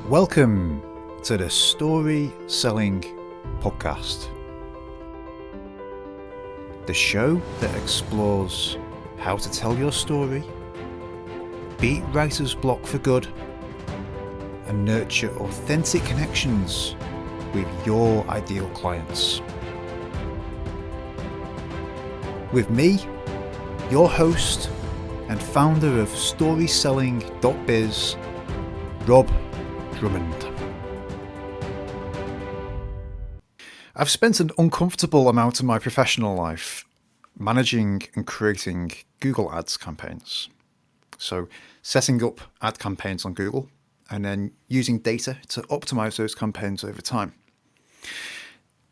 Welcome to the Story Selling Podcast, the show that explores how to tell your story, beat writer's block for good, and nurture authentic connections with your ideal clients. With me, your host and founder of StorySelling.biz, Rob Drummond. I've spent an uncomfortable amount of my professional life managing and creating Google Ads campaigns. So setting up ad campaigns on Google and then using data to optimize those campaigns over time.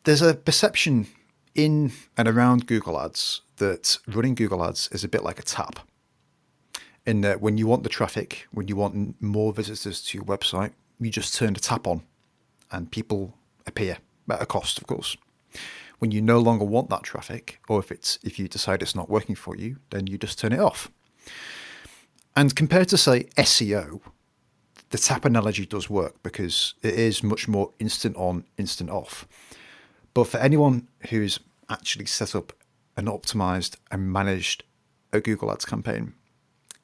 There's a perception in and around Google Ads that running Google Ads is a bit like a tap. In that when you want the traffic, when you want more visitors to your website, you just turn the tap on and people appear at a cost, of course. When you no longer want that traffic, or if you decide it's not working for you, then you just turn it off. And compared to, say, SEO, the tap analogy does work because it is much more instant on, instant off. But for anyone who's actually set up and optimized and managed a Google Ads campaign,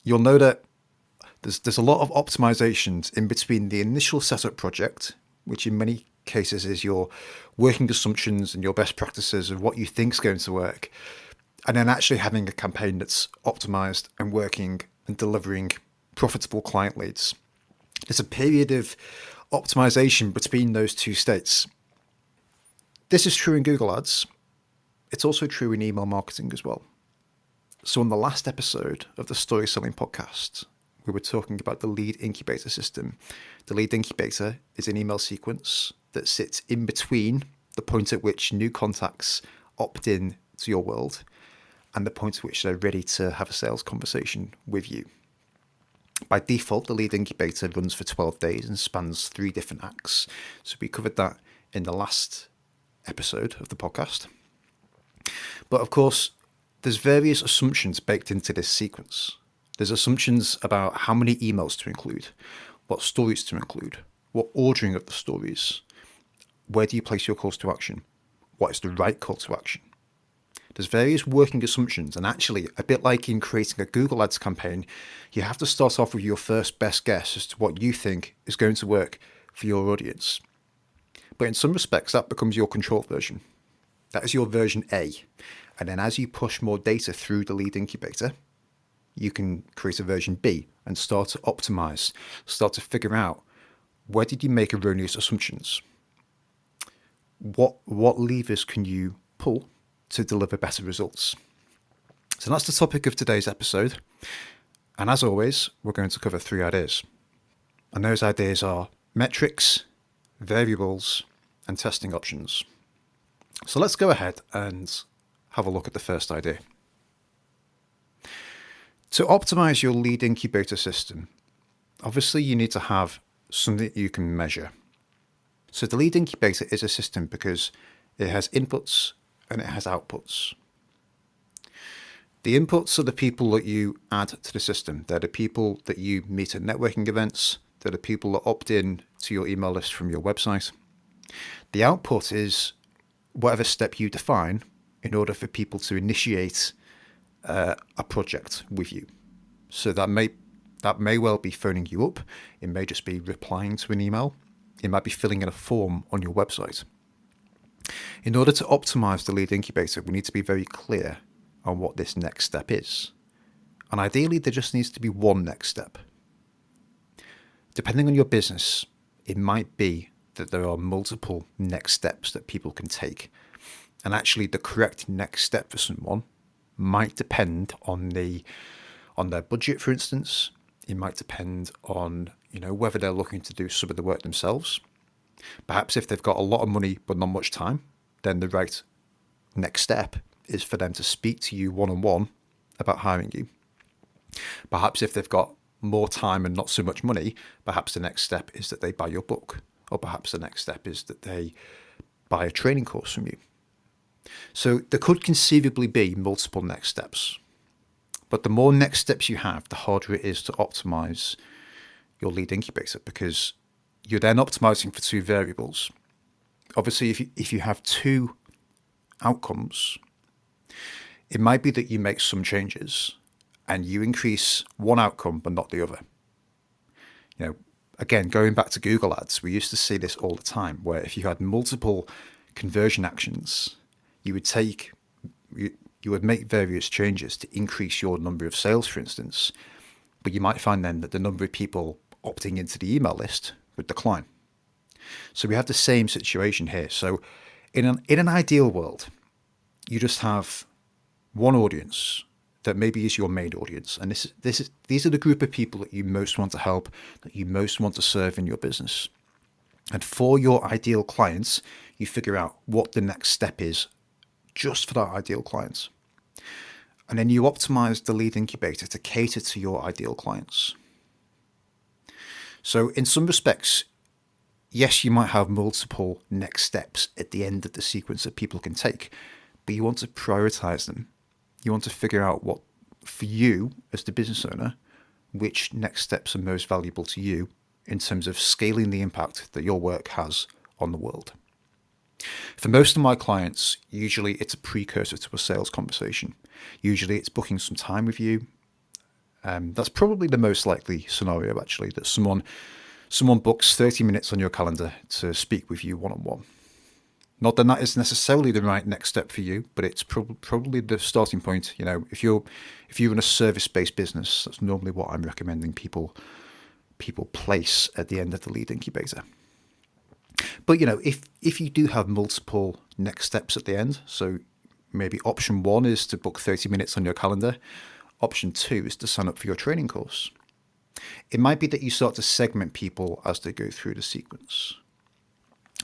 you'll know that there's a lot of optimizations in between the initial setup project, which in many cases is your working assumptions and your best practices of what you think is going to work, and then actually having a campaign that's optimized and working and delivering profitable client leads. There's a period of optimization between those two states. This is true in Google Ads. It's also true in email marketing as well. So in the last episode of the Story Selling Podcast, we were talking about the Lead Incubator system. The Lead Incubator is an email sequence that sits in between the point at which new contacts opt in to your world and the point at which they're ready to have a sales conversation with you. By default, the Lead Incubator runs for 12 days and spans 3 different acts. So we covered that in the last episode of the podcast. But of course, there's various assumptions baked into this sequence. There's assumptions about how many emails to include, what stories to include, what ordering of the stories, where do you place your calls to action, what is the right call to action. There's various working assumptions, and actually, a bit like in creating a Google Ads campaign, you have to start off with your first best guess as to what you think is going to work for your audience. But in some respects, that becomes your control version. That is your version A. And then as you push more data through the Lead Incubator, you can create a version B and start to optimize, start to figure out where did you make erroneous assumptions? What levers can you pull to deliver better results? So that's the topic of today's episode. And as always, we're going to cover 3 ideas. And those ideas are metrics, variables, and testing options. So let's go ahead and have a look at the first idea. To optimize your Lead Incubator system, obviously you need to have something you can measure. So the Lead Incubator is a system because it has inputs and it has outputs. The inputs are the people that you add to the system. They're the people that you meet at networking events. They're the people that opt in to your email list from your website. The output is whatever step you define in order for people to initiate a project with you. So that may well be phoning you up. It may just be replying to an email. It might be filling in a form on your website. In order to optimize the Lead Incubator, we need to be very clear on what this next step is. And ideally, there just needs to be one next step. Depending on your business, it might be that there are multiple next steps that people can take. And actually, the correct next step for someone might depend on their budget, for instance. It might depend on whether they're looking to do some of the work themselves. Perhaps if they've got a lot of money but not much time, then the right next step is for them to speak to you one-on-one about hiring you. Perhaps if they've got more time and not so much money, perhaps the next step is that they buy your book, or perhaps the next step is that they buy a training course from you. So there could conceivably be multiple next steps. But the more next steps you have, the harder it is to optimize your Lead Incubator, because You're then optimizing for two variables. Obviously, if you have two outcomes, it might be that you make some changes and you increase one outcome but not the other. Again, going back to Google Ads, we used to see this all the time, where if you had multiple conversion actions, you would make various changes to increase your number of sales, for instance, but you might find then that the number of people opting into the email list would decline. So we have the same situation here. So in an ideal world, you just have one audience that maybe is your main audience, and these are the group of people that you most want to help, that you most want to serve in your business. And for your ideal clients, you figure out what the next step is just for that ideal client. And then you optimize the lead incubator to cater to your ideal clients. So in some respects, yes, you might have multiple next steps at the end of the sequence that people can take, but you want to prioritize them. You want to figure out what, for you as the business owner, which next steps are most valuable to you in terms of scaling the impact that your work has on the world. For most of my clients, usually it's a precursor to a sales conversation. Usually it's booking some time with you. That's probably the most likely scenario, actually, that someone books 30 minutes on your calendar to speak with you one-on-one. Not that is necessarily the right next step for you, but it's probably the starting point. If you're in a service-based business, that's normally what I'm recommending people place at the end of the lead incubator. But if you do have multiple next steps at the end, so maybe option 1 is to book 30 minutes on your calendar, option 2 is to sign up for your training course. It might be that you start to segment people as they go through the sequence.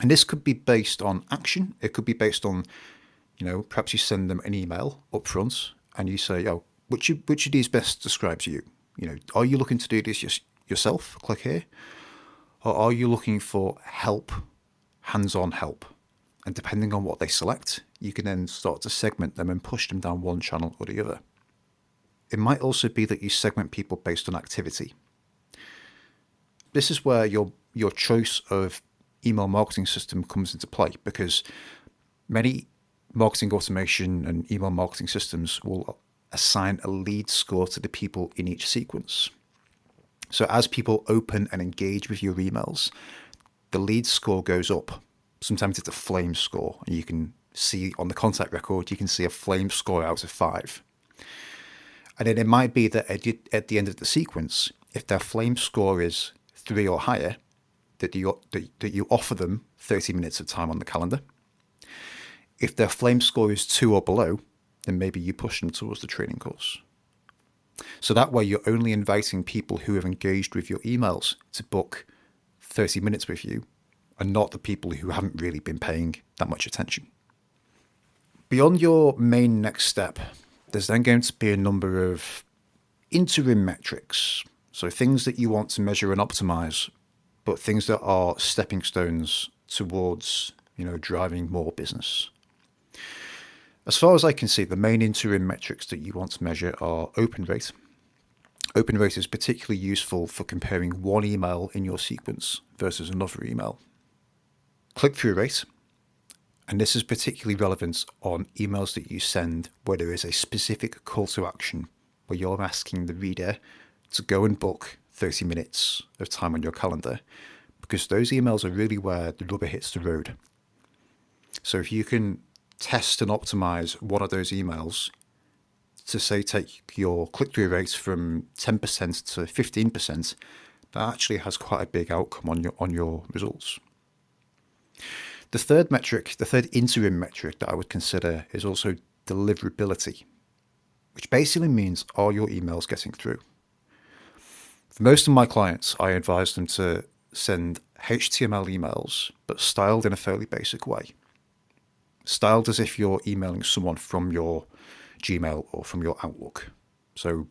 And this could be based on action. It could be based on, perhaps you send them an email up front and you say, which of these best describes you? Are you looking to do this yourself? Click here. Or are you looking for help, hands-on help? And depending on what they select, you can then start to segment them and push them down one channel or the other. It might also be that you segment people based on activity. This is where your choice of email marketing system comes into play, because many marketing automation and email marketing systems will assign a lead score to the people in each sequence. So as people open and engage with your emails, the lead score goes up. Sometimes it's a flame score, and you can see on the contact record, you can see a flame score out of 5. And then it might be that at the end of the sequence, if their flame score is 3 or higher, that you offer them 30 minutes of time on the calendar. If their flame score is 2 or below, then maybe you push them towards the training course. So that way you're only inviting people who have engaged with your emails to book 30 minutes with you, and not the people who haven't really been paying that much attention. Beyond your main next step, there's then going to be a number of interim metrics. So things that you want to measure and optimize, but things that are stepping stones towards, driving more business. As far as I can see, the main interim metrics that you want to measure are open rate. Open rate is particularly useful for comparing one email in your sequence versus another email. Click-through rate, and this is particularly relevant on emails that you send where there is a specific call to action, where you're asking the reader to go and book 30 minutes of time on your calendar, because those emails are really where the rubber hits the road. So if you can test and optimize one of those emails to, say, take your click-through rate from 10% to 15%, that actually has quite a big outcome on your results. The third interim metric that I would consider is also deliverability, which basically means, are your emails getting through? For most of my clients, I advise them to send HTML emails, but styled in a fairly basic way. Styled as if you're emailing someone from your Gmail or from your Outlook. So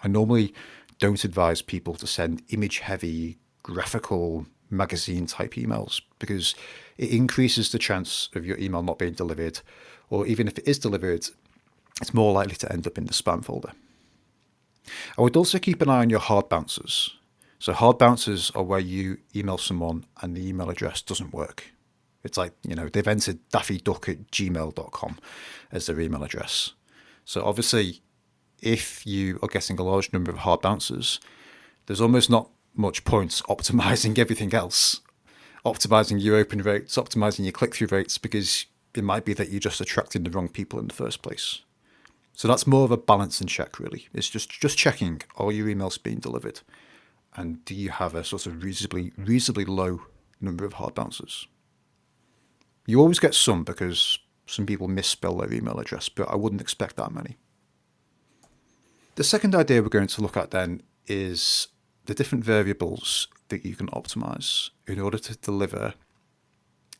I normally don't advise people to send image-heavy, graphical, magazine-type emails, because it increases the chance of your email not being delivered, or even if it is delivered, it's more likely to end up in the spam folder. I would also keep an eye on your hard bouncers. So hard bounces are where you email someone and the email address doesn't work. It's like, they've entered daffyduck@gmail.com as their email address. So obviously, if you are getting a large number of hard bounces, there's almost not much point optimizing everything else, optimizing your open rates, optimizing your click-through rates, because it might be that you're just attracting the wrong people in the first place. So that's more of a balancing check, really. It's just checking, are your emails being delivered? And do you have a sort of reasonably low number of hard bounces? You always get some because some people misspell their email address, but I wouldn't expect that many. The second idea we're going to look at then is the different variables that you can optimize in order to deliver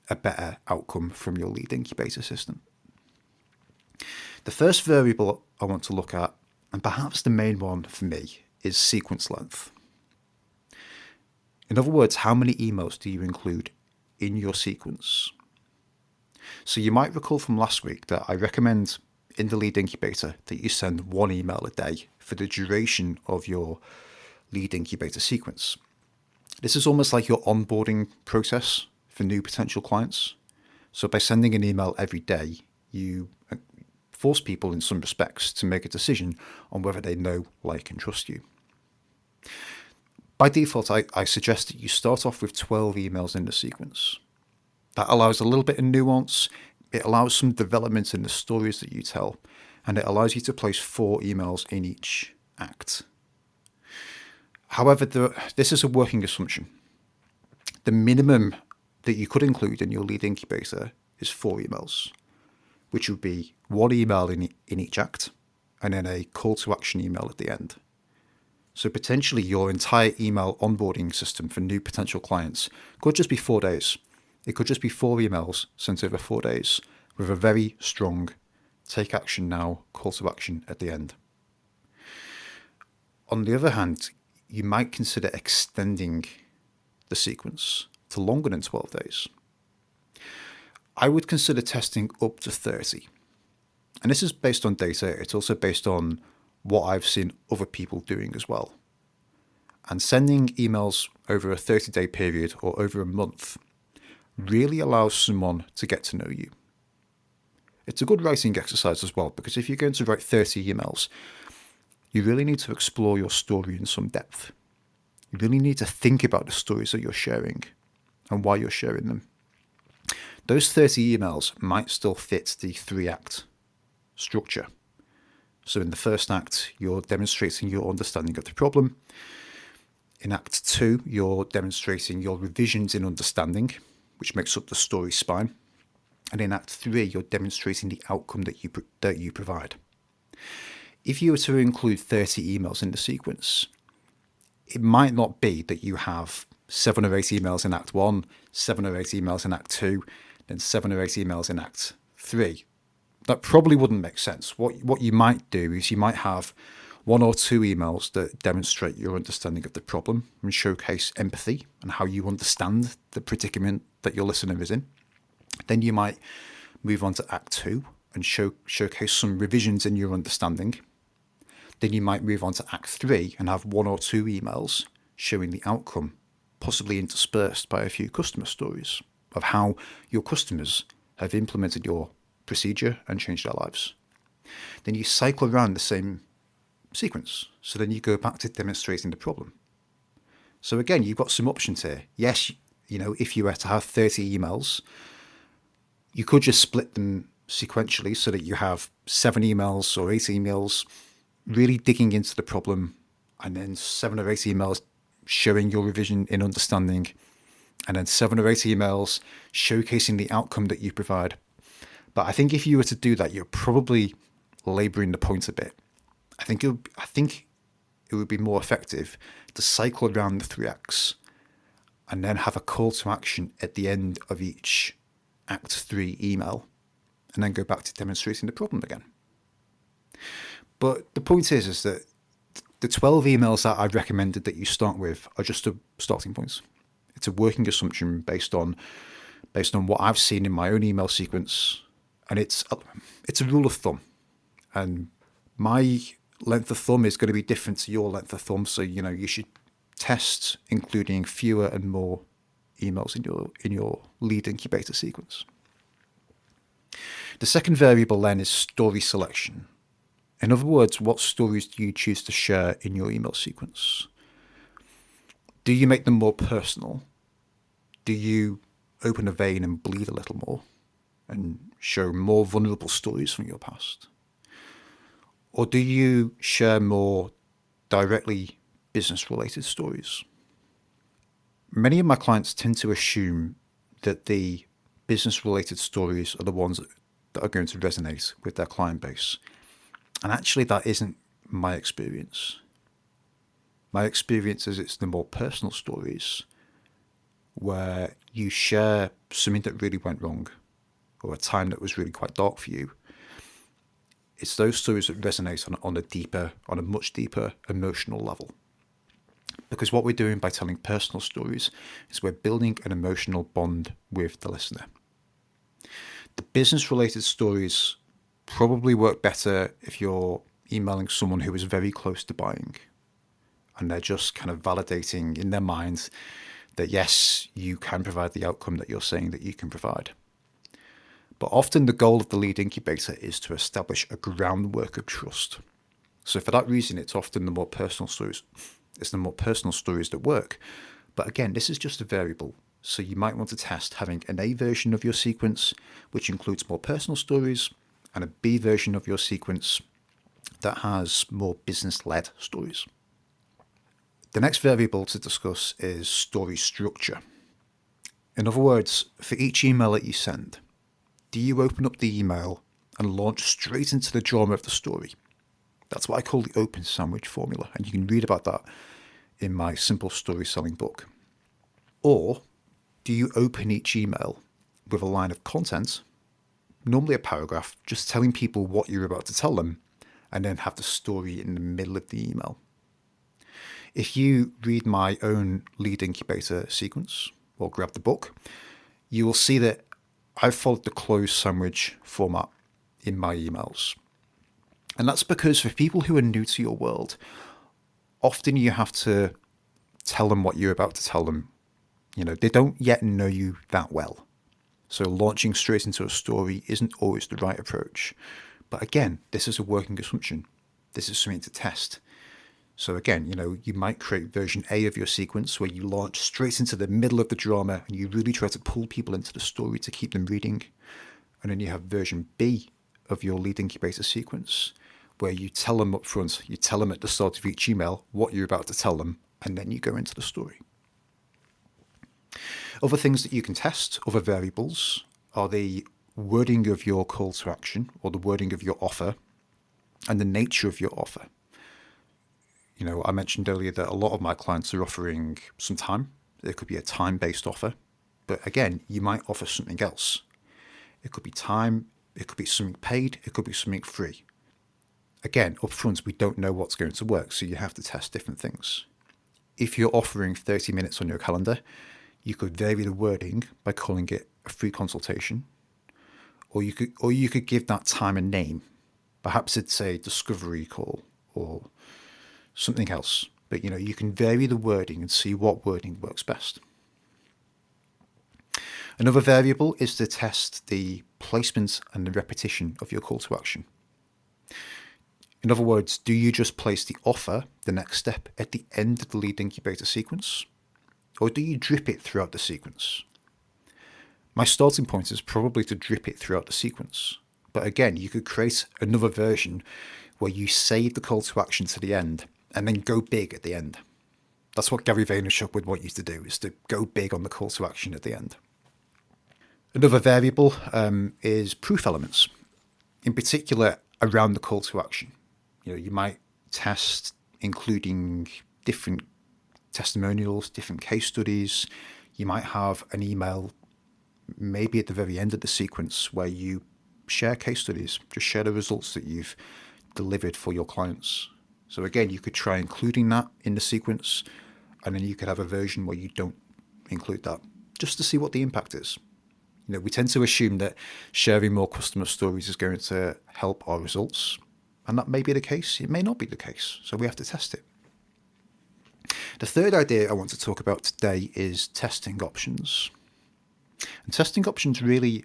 a better outcome from your lead incubator system. The first variable I want to look at, and perhaps the main one for me, is sequence length. In other words, how many emails do you include in your sequence? So you might recall from last week that I recommend in the lead incubator that you send one email a day for the duration of your lead incubator sequence. This is almost like your onboarding process for new potential clients. So by sending an email every day, you force people in some respects to make a decision on whether they know, like, and trust you. By default, I suggest that you start off with 12 emails in the sequence. That allows a little bit of nuance, it allows some development in the stories that you tell, and it allows you to place 4 emails in each act. However, this is a working assumption. The minimum that you could include in your lead incubator is 4 emails, which would be 1 email in each act, and then a call to action email at the end. So potentially your entire email onboarding system for new potential clients could just be 4 days. It could just be 4 emails sent over 4 days with a very strong take action now call to action at the end. On the other hand, you might consider extending the sequence to longer than 12 days. I would consider testing up to 30. And this is based on data. It's also based on what I've seen other people doing as well. And sending emails over a 30-day period or over a month really allows someone to get to know you. It's a good writing exercise as well, because if you're going to write 30 emails, you really need to explore your story in some depth. You really need to think about the stories that you're sharing and why you're sharing them. Those 30 emails might still fit the 3-act structure. So in the first act, you're demonstrating your understanding of the problem. In Act 2, you're demonstrating your revisions in understanding, which makes up the story spine. And in Act 3, you're demonstrating the outcome that you provide. If you were to include 30 emails in the sequence, it might not be that you have 7 or 8 emails in Act 1, 7 or 8 emails in Act 2, then 7 or 8 emails in Act 3. That probably wouldn't make sense. What you might do is you might have 1 or 2 emails that demonstrate your understanding of the problem and showcase empathy and how you understand the predicament that your listener is in. Then you might move on to Act 2 and showcase some revisions in your understanding. Then you might move on to Act 3 and have 1 or 2 emails showing the outcome, possibly interspersed by a few customer stories of how your customers have implemented your procedure and changed their lives. Then you cycle around the same sequence. So then you go back to demonstrating the problem. So again, you've got some options here. Yes, if you were to have 30 emails, you could just split them sequentially so that you have 7 emails or 8 emails really digging into the problem, and then 7 or 8 emails showing your revision in understanding, and then 7 or 8 emails showcasing the outcome that you provide. But I think if you were to do that, you're probably labouring the point a bit. I think it would be more effective to cycle around the 3 acts and then have a call to action at the end of each Act 3 email, and then go back to demonstrating the problem again. But the point is that the 12 emails that I've recommended that you start with are just a starting points. It's a working assumption based on what I've seen in my own email sequence, and it's a rule of thumb. And my length of thumb is going to be different to your length of thumb, so you should test including fewer and more emails in your lead incubator sequence. The second variable then is story selection. In other words, what stories do you choose to share in your email sequence? Do you make them more personal? Do you open a vein and bleed a little more and show more vulnerable stories from your past? Or do you share more directly business-related stories? Many of my clients tend to assume that the business-related stories are the ones that are going to resonate with their client base. And actually, that isn't my experience. My experience is it's the more personal stories where you share something that really went wrong or a time that was really quite dark for you. It's those stories that resonate on a much deeper emotional level. Because what we're doing by telling personal stories is we're building an emotional bond with the listener. The business-related stories probably work better if you're emailing someone who is very close to buying and they're just kind of validating in their minds that yes, you can provide the outcome that you're saying that you can provide. But often the goal of the lead incubator is to establish a groundwork of trust. So for that reason, it's often the more personal stories. It's the more personal stories that work. But again, this is just a variable. So you might want to test having an A version of your sequence, which includes more personal stories, and a B version of your sequence that has more business-led stories. The next variable to discuss is story structure. In other words, for each email that you send, do you open up the email and launch straight into the drama of the story? That's what I call the open sandwich formula, and you can read about that in my Simple Story Selling book. Or do you open each email with a line of content, normally a paragraph, just telling people what you're about to tell them, and then have the story in the middle of the email? If you read my own lead incubator sequence or grab the book, you will see that I've followed the closed sandwich format in my emails. And that's because for people who are new to your world, often you have to tell them what you're about to tell them. You know, they don't yet know you that well. So launching straight into a story isn't always the right approach. But again, this is a working assumption. This is something to test. So again, you know, you might create version A of your sequence where you launch straight into the middle of the drama and you really try to pull people into the story to keep them reading. And then you have version B of your lead incubator sequence where you tell them up front, you tell them at the start of each email what you're about to tell them, and then you go into the story. Other things that you can test, other variables, are the wording of your call to action or the wording of your offer and the nature of your offer. You know, I mentioned earlier that a lot of my clients are offering some time. It could be a time-based offer. But again, you might offer something else. It could be time, it could be something paid, it could be something free. Again, up front, we don't know what's going to work, so you have to test different things. If you're offering 30 minutes on your calendar, you could vary the wording by calling it a free consultation, or you could give that time a name. Perhaps it's a discovery call or something else. But you know, you can vary the wording and see what wording works best. Another variable is to test the placement and the repetition of your call to action. In other words, do you just place the offer, the next step, at the end of the lead incubator sequence? Or do you drip it throughout the sequence? My starting point is probably to drip it throughout the sequence. But again, you could create another version where you save the call to action to the end and then go big at the end. That's what Gary Vaynerchuk would want you to do, is to go big on the call to action at the end. Another variable is proof elements, in particular around the call to action. You know, you might test including different testimonials, different case studies. You might have an email maybe at the very end of the sequence where you share case studies, just share the results that you've delivered for your clients. So again, you could try including that in the sequence, and then you could have a version where you don't include that, just to see what the impact is. You know, we tend to assume that sharing more customer stories is going to help our results, and that may be the case. It may not be the case, so we have to test it. The third idea I want to talk about today is testing options. And testing options really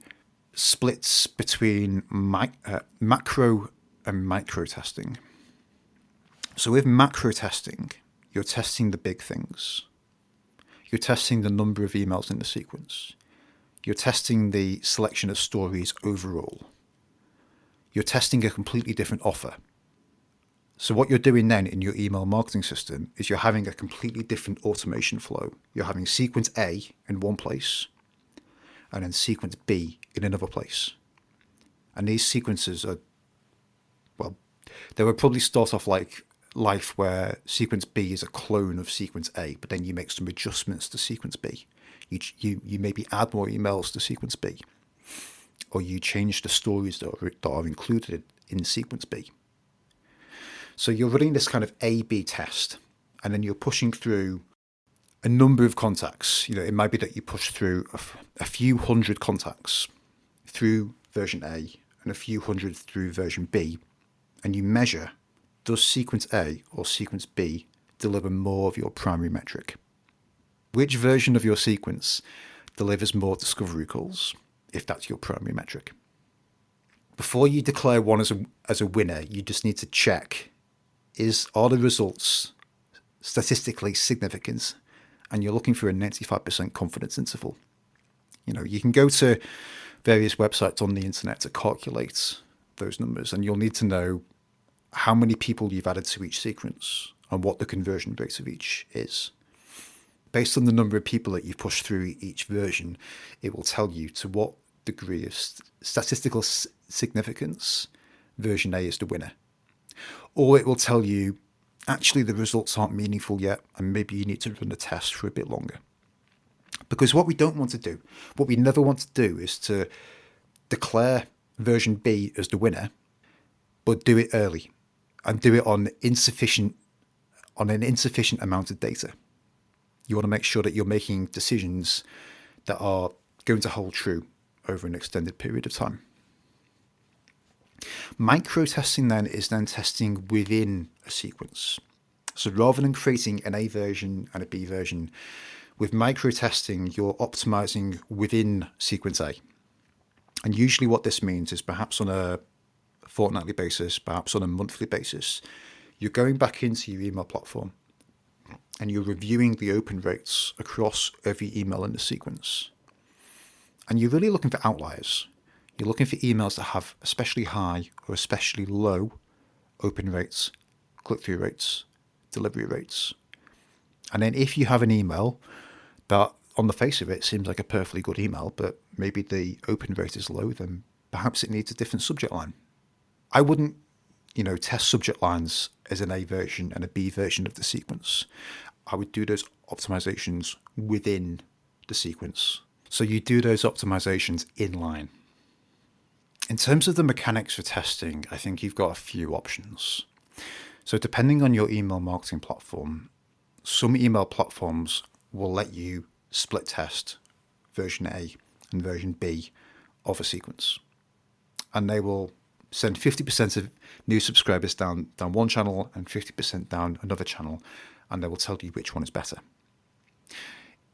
splits between macro and micro testing. So with macro testing, you're testing the big things. You're testing the number of emails in the sequence. You're testing the selection of stories overall. You're testing a completely different offer. So what you're doing then in your email marketing system is you're having a completely different automation flow. You're having sequence A in one place and then sequence B in another place. And these sequences are, well, they would probably start off like life where sequence B is a clone of sequence A, but then you make some adjustments to sequence B. You maybe add more emails to sequence B, or you change the stories that are included in sequence B. So you're running this kind of A/B test, and then you're pushing through a number of contacts. It might be that you push through a few hundred contacts through version A and a few hundred through version B, and you measure, does sequence A or sequence B deliver more of your primary metric? Which version of your sequence delivers more discovery calls, if that's your primary metric? Before you declare one as a winner, you just need to check, are the results statistically significant? And you're looking for a 95% confidence interval. You can go to various websites on the internet to calculate those numbers, and you'll need to know how many people you've added to each sequence and what the conversion rate of each is. Based on the number of people that you've pushed through each version, it will tell you to what degree of statistical significance version A is the winner. Or it will tell you, actually, the results aren't meaningful yet, and maybe you need to run the test for a bit longer. Because what we don't want to do, what we never want to do, is to declare version B as the winner, but do it early and do it on an insufficient amount of data. You want to make sure that you're making decisions that are going to hold true over an extended period of time. Micro testing then is testing within a sequence. So rather than creating an A version and a B version, with micro testing, you're optimizing within sequence A. And usually what this means is perhaps on a fortnightly basis, perhaps on a monthly basis, you're going back into your email platform and you're reviewing the open rates across every email in the sequence. And you're really looking for outliers. You're looking for emails that have especially high or especially low open rates, click-through rates, delivery rates. And then if you have an email that on the face of it seems like a perfectly good email, but maybe the open rate is low, then perhaps it needs a different subject line. I wouldn't, test subject lines as an A version and a B version of the sequence. I would do those optimizations within the sequence. So you do those optimizations in line. In terms of the mechanics for testing, I think you've got a few options. So depending on your email marketing platform, some email platforms will let you split test version A and version B of a sequence. And they will send 50% of new subscribers down one channel and 50% down another channel, and they will tell you which one is better.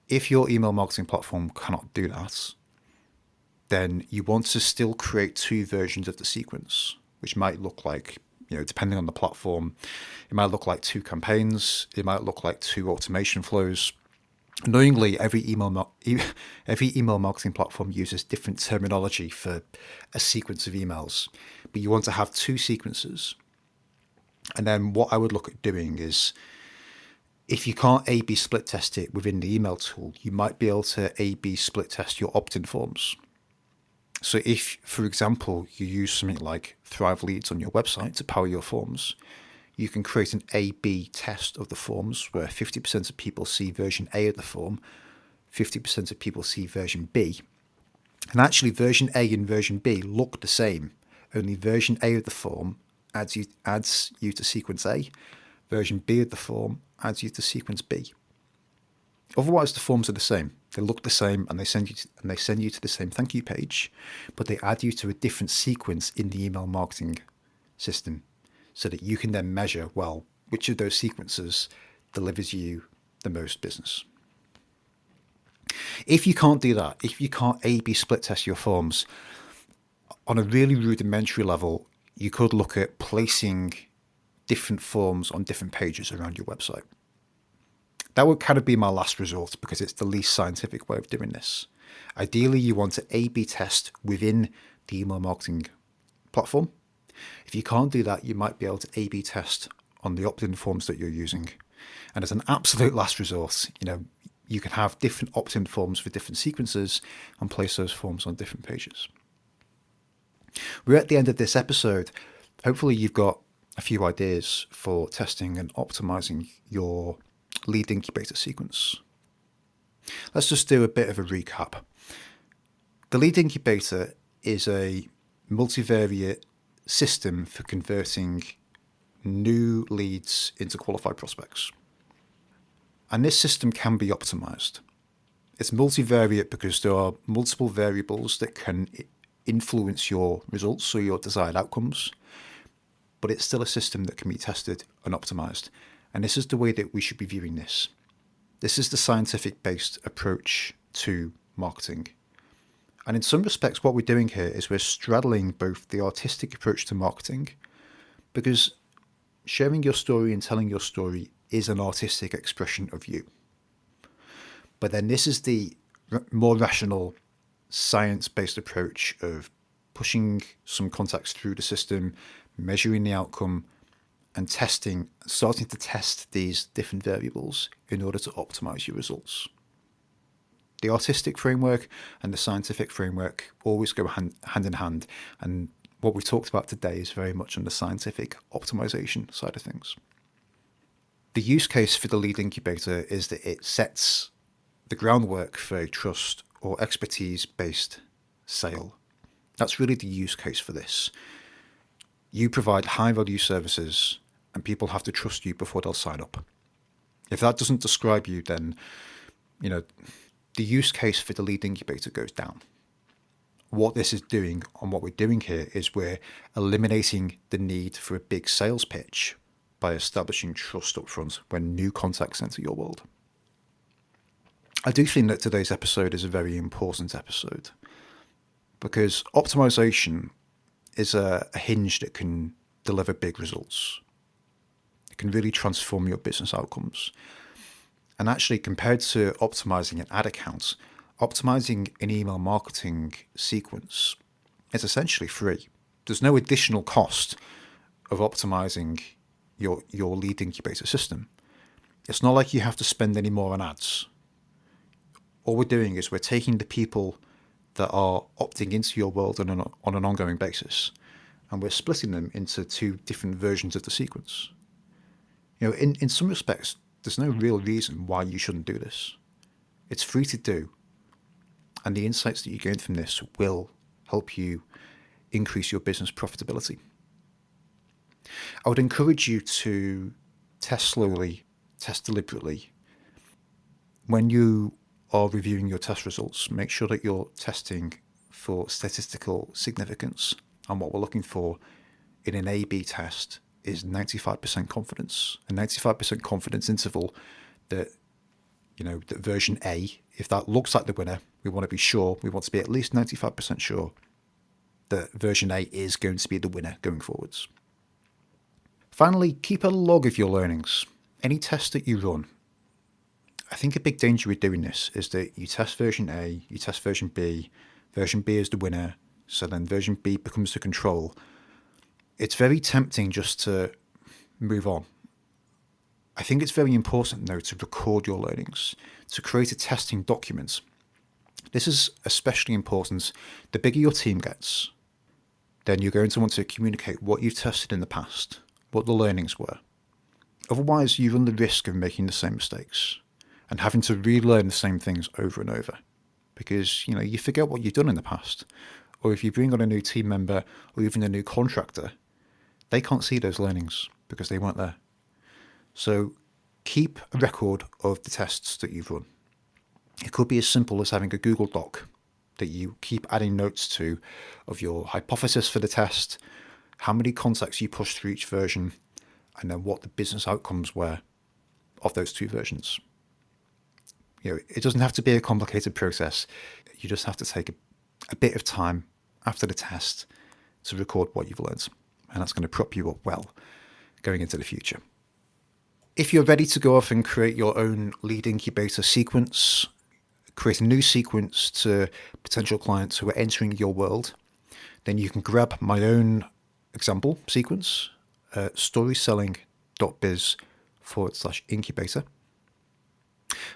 If your email marketing platform cannot do that, then you want to still create two versions of the sequence, which might look like, depending on the platform, it might look like two campaigns, it might look like two automation flows. Annoyingly, every email marketing platform uses different terminology for a sequence of emails, but you want to have two sequences. And then what I would look at doing is, if you can't A/B split test it within the email tool, you might be able to A/B split test your opt-in forms. So if, for example, you use something like Thrive Leads on your website to power your forms, you can create an A/B test of the forms where 50% of people see version A of the form, 50% of people see version B. And actually version A and version B look the same, only version A of the form adds you to sequence A, version B of the form adds you to sequence B. Otherwise, the forms are the same. They look the same, and they send you to the same thank you page, but they add you to a different sequence in the email marketing system, so that you can then measure, well, which of those sequences delivers you the most business. If you can't do that, if you can't A/B split test your forms, on a really rudimentary level, you could look at placing different forms on different pages around your website. That would kind of be my last resort because it's the least scientific way of doing this. Ideally, you want to A/B test within the email marketing platform. If you can't do that, you might be able to A/B test on the opt-in forms that you're using. And as an absolute last resort, you can have different opt-in forms for different sequences and place those forms on different pages. We're at the end of this episode. Hopefully you've got a few ideas for testing and optimizing your lead incubator sequence. Let's just do a bit of a recap. The lead incubator is a multivariate system for converting new leads into qualified prospects. And this system can be optimized. It's multivariate because there are multiple variables that can influence your results or your desired outcomes, but it's still a system that can be tested and optimized. And this is the way that we should be viewing this. This is the scientific-based approach to marketing. And in some respects, what we're doing here is we're straddling both the artistic approach to marketing, because sharing your story and telling your story is an artistic expression of you. But then this is the more rational, science-based approach of pushing some contacts through the system, measuring the outcome, and starting to test these different variables in order to optimize your results. The artistic framework and the scientific framework always go hand in hand, and what we talked about today is very much on the scientific optimization side of things. The use case for the lead incubator is that it sets the groundwork for a trust or expertise-based sale. That's really the use case for this. You provide high-value services and people have to trust you before they'll sign up. If that doesn't describe you, then, the use case for the lead incubator goes down. What this is doing and what we're doing here is we're eliminating the need for a big sales pitch by establishing trust up front when new contacts enter your world. I do think that today's episode is a very important episode because optimization is a hinge that can deliver big results. It can really transform your business outcomes. And actually, compared to optimizing an ad account, optimizing an email marketing sequence is essentially free. There's no additional cost of optimizing your lead incubator system. It's not like you have to spend any more on ads. All we're doing is we're taking the people that are opting into your world on an ongoing basis, and we're splitting them into two different versions of the sequence. In some respects, there's no real reason why you shouldn't do this. It's free to do, and the insights that you gain from this will help you increase your business profitability. I would encourage you to test slowly, test deliberately. When you are reviewing your test results, make sure that you're testing for statistical significance. And what we're looking for in an A/B test is 95% confidence. A 95% confidence interval that, that version A, if that looks like the winner, we want to be sure, we want to be at least 95% sure that version A is going to be the winner going forwards. Finally, keep a log of your learnings. Any test that you run, I think a big danger with doing this is that you test version A, you test version B is the winner, so then version B becomes the control. It's very tempting just to move on. I think it's very important, though, to record your learnings, to create a testing document. This is especially important. The bigger your team gets, then you're going to want to communicate what you've tested in the past, what the learnings were. Otherwise, you run the risk of making the same mistakes and having to relearn the same things over and over because, you forget what you've done in the past. Or if you bring on a new team member or even a new contractor, they can't see those learnings because they weren't there. So keep a record of the tests that you've run. It could be as simple as having a Google Doc that you keep adding notes to of your hypothesis for the test, how many contacts you pushed through each version, and then what the business outcomes were of those two versions. It doesn't have to be a complicated process. You just have to take a bit of time after the test to record what you've learned. And that's going to prop you up well going into the future. If you're ready to go off and create your own lead incubator sequence, create a new sequence to potential clients who are entering your world, then you can grab my own example sequence, storyselling.biz/incubator.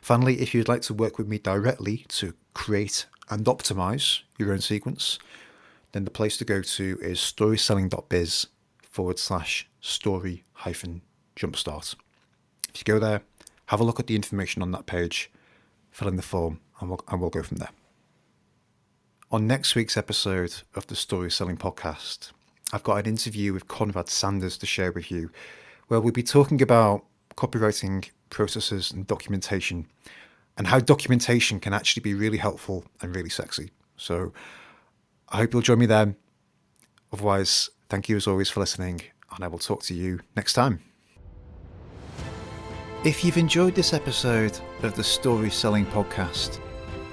Finally, if you'd like to work with me directly to create and optimize your own sequence, then the place to go to is storyselling.biz/story-jumpstart. If you go there, have a look at the information on that page, fill in the form, and we'll go from there. On next week's episode of the Story Selling Podcast, I've got an interview with Conrad Sanders to share with you, where we'll be talking about copywriting processes and documentation, and how documentation can actually be really helpful and really sexy. So I hope you'll join me then. Otherwise, thank you as always for listening, and I will talk to you next time. If you've enjoyed this episode of the Story Selling Podcast,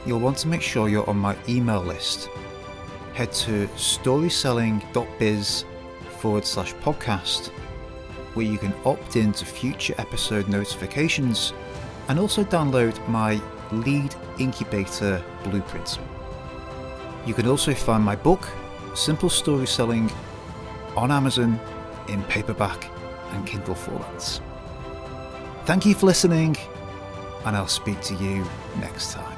you'll want to make sure you're on my email list. Head to storyselling.biz/podcast, where you can opt in to future episode notifications and also download my Lead Incubator Blueprint. You can also find my book, Simple Story Selling, on Amazon in paperback and Kindle formats. Thank you for listening, and I'll speak to you next time.